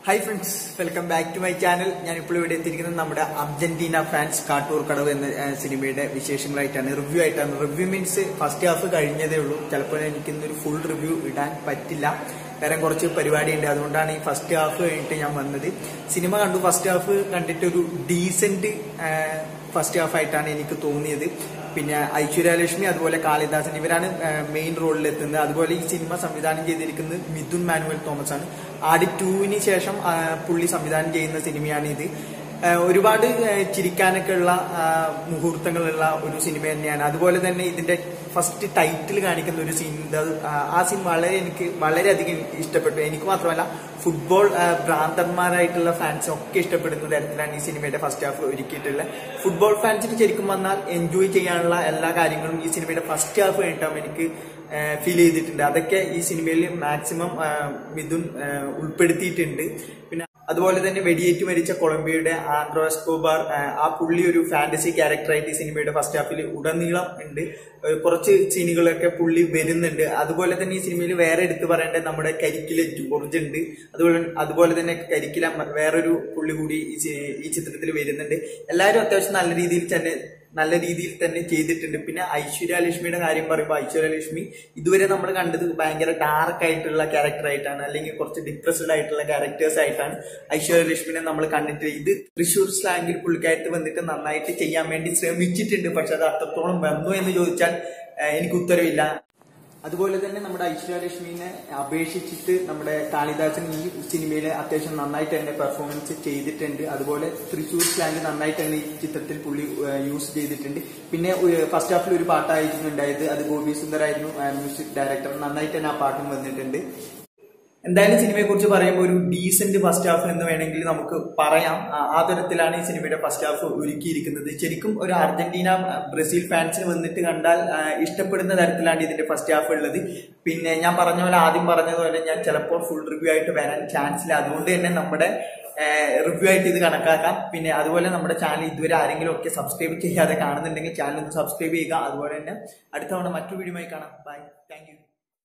Hi friends, welcome back to my channel. ഞാനിപ്പോൾ ഇവിടെ എത്തിയിരിക്കുന്നത് നമ്മുടെ അർജന്റീന ഫാൻസ് കാട്ടൂർ കടവ് എന്ന സിനിമയുടെ വിശേഷങ്ങളായിട്ടാണ്, റിവ്യൂ ആയിട്ടാണ്. റിവ്യൂ മീൻസ് ഫസ്റ്റ് ഹാഫ് കഴിഞ്ഞതേ ഉള്ളൂ. ചിലപ്പോൾ എനിക്ക് ഇന്നൊരു ഫുൾ റിവ്യൂ ഇടാൻ പറ്റില്ല, വേറെ കുറച്ച് പരിപാടിയുണ്ട്. അതുകൊണ്ടാണ് ഈ ഫസ്റ്റ് ഹാഫ് കഴിഞ്ഞിട്ട് ഞാൻ വന്നത്. സിനിമ കണ്ടു. ഫസ്റ്റ് ഹാഫ് കണ്ടിട്ട് ഒരു ഡീസന്റ് ഫസ്റ്റ് ഹാഫ് ആയിട്ടാണ് എനിക്ക് തോന്നിയത്. പിന്നെ ഐശ്വര്യലക്ഷ്മി അതുപോലെ കാളിദാസൻ ഇവരാണ് മെയിൻ റോളിൽ എത്തുന്നത്. അതുപോലെ ഈ സിനിമ സംവിധാനം ചെയ്തിരിക്കുന്നത് മിഥുൻ മാനുവൽ തോമസ് ആണ്. ആടി 2-ന് ശേഷം പുള്ളി സംവിധാനം ചെയ്യുന്ന സിനിമയാണ് ഇത്. ഒരുപാട് ചിരിക്കാനൊക്കെ ഉള്ള മുഹൂർത്തങ്ങളുള്ള ഒരു സിനിമ തന്നെയാണ്. അതുപോലെ തന്നെ ഇതിന്റെ ഫസ്റ്റ് ടൈറ്റിൽ കാണിക്കുന്ന ഒരു സീൻ, ആ സീൻ എനിക്ക് വളരെയധികം ഇഷ്ടപ്പെട്ടു. എനിക്ക് മാത്രമല്ല, ഫുട്ബോൾ ഭ്രാന്തന്മാരായിട്ടുള്ള ഫാൻസ് ഒക്കെ ഇഷ്ടപ്പെടുന്ന തരത്തിലാണ് ഈ സിനിമയുടെ ഫസ്റ്റ് ഹാഫ് ഒരുക്കിയിട്ടുള്ളത്. ഫുട്ബോൾ ഫാൻസിന് ശരിക്കും വന്നാൽ എൻജോയ് ചെയ്യാനുള്ള എല്ലാ കാര്യങ്ങളും ഈ സിനിമയുടെ ഫസ്റ്റ് ഹാഫ് കഴിഞ്ഞിട്ടാകുമ്പോൾ എനിക്ക് ഫീൽ ചെയ്തിട്ടുണ്ട്. അതൊക്കെ ഈ സിനിമയിൽ മാക്സിമം മിഥുൻ ഉൾപ്പെടുത്തിയിട്ടുണ്ട്. പിന്നെ അതുപോലെ തന്നെ വെടിയേറ്റ് മരിച്ച കൊളംബിയയുടെ ആൻഡ്രോ എസ്കോബാർ, ആ പുള്ളി ഒരു ഫാന്റസി ക്യാരക്ടറായിട്ട് ഈ സിനിമയുടെ ഫസ്റ്റ് ഹാഫിൽ ഉടനീളം ഉണ്ട്. കുറച്ച് സീനുകളൊക്കെ പുള്ളി വരുന്നുണ്ട്. അതുപോലെ തന്നെ ഈ സിനിമയിൽ വേറെ എടുത്തു പറയേണ്ടത് നമ്മുടെ കരിക്കിലെ ജോർജ് ഉണ്ട്. അതുപോലെ തന്നെ കരിക്കില വേറൊരു പുള്ളി കൂടി ഈ ചിത്രത്തിൽ വരുന്നുണ്ട്. എല്ലാവരും അത്യാവശ്യം നല്ല രീതിയിൽ തന്നെ ചെയ്തിട്ടുണ്ട്. പിന്നെ ഐശ്വര്യലക്ഷ്മിയുടെ കാര്യം പറയുമ്പോൾ, ഐശ്വര്യലക്ഷ്മി ഇതുവരെ നമ്മൾ കണ്ടത് ഭയങ്കര ഡാർക്ക് ആയിട്ടുള്ള ക്യാരക്ടർ ആയിട്ടാണ്, അല്ലെങ്കിൽ കുറച്ച് ഡിപ്രസ്ഡ് ആയിട്ടുള്ള ക്യാരക്ടേഴ്സ് ആയിട്ടാണ് ഐശ്വര്യലക്ഷ്മിനെ നമ്മൾ കണ്ടിട്ട്. ഇത് തൃശ്ശൂർ സ്ലാങ്ങിൽ പുള്ളിക്കായിട്ട് വന്നിട്ട് നന്നായിട്ട് ചെയ്യാൻ വേണ്ടി ശ്രമിച്ചിട്ടുണ്ട്. പക്ഷെ അത് അത്രത്തോളം വന്നു എന്ന് ചോദിച്ചാൽ എനിക്ക് ഉത്തരവില്ല. അതുപോലെ തന്നെ നമ്മുടെ ഐശ്വര്യലക്ഷ്മിനെ അപേക്ഷിച്ചിട്ട് നമ്മുടെ കാളിദാസൻ ഈ സിനിമയിൽ അത്യാവശ്യം നന്നായിട്ട് തന്നെ പെർഫോമൻസ് ചെയ്തിട്ടുണ്ട്. അതുപോലെ തൃശ്ശൂർ സ്ലാങ് നന്നായിട്ട് തന്നെ ഈ ചിത്രത്തിൽ പുള്ളി യൂസ് ചെയ്തിട്ടുണ്ട്. പിന്നെ ഫസ്റ്റ് ഹാഫിൽ ഒരു പാട്ടായിരുന്നു ഉണ്ടായത്, അത് ഗോപി സുന്ദർ ആയിരുന്നു മ്യൂസിക് ഡയറക്ടർ. നന്നായിട്ട് തന്നെ ആ പാട്ടും വന്നിട്ടുണ്ട്. എന്തായാലും സിനിമയെ കുറിച്ച് പറയുമ്പോൾ ഒരു ഡീസന്റ് ഫസ്റ്റ് ഹാഫ് എന്ന് വേണമെങ്കിൽ നമുക്ക് പറയാം. ആ തരത്തിലാണ് ഈ സിനിമയുടെ ഫസ്റ്റ് ഹാഫ് ഒരുക്കിയിരിക്കുന്നത്. ശരിക്കും ഒരു അർജന്റീന ബ്രസീൽ ഫാൻസിന് വന്നിട്ട് കണ്ടാൽ ഇഷ്ടപ്പെടുന്ന തരത്തിലാണ് ഇതിന്റെ ഫസ്റ്റ് ഹാഫ് ഉള്ളത്. പിന്നെ ഞാൻ ആദ്യം പറഞ്ഞതുപോലെ ഞാൻ ചിലപ്പോൾ ഫുൾ റിവ്യൂ ആയിട്ട് വരാൻ ചാൻസ് ഇല്ല. അതുകൊണ്ട് തന്നെ നമ്മുടെ റിവ്യൂ ആയിട്ട് ഇത് കണക്കാക്കാം. പിന്നെ അതുപോലെ നമ്മുടെ ചാനൽ ഇതുവരെ ആരെങ്കിലും ഒക്കെ സബ്സ്ക്രൈബ് ചെയ്യാതെ കാണുന്നുണ്ടെങ്കിൽ ചാനൽ ഒന്ന് സബ്സ്ക്രൈബ് ചെയ്യുക. അതുപോലെ തന്നെ അടുത്ത തവണ മറ്റൊരു വീഡിയോ ആയി കാണാം. Bye, thank U.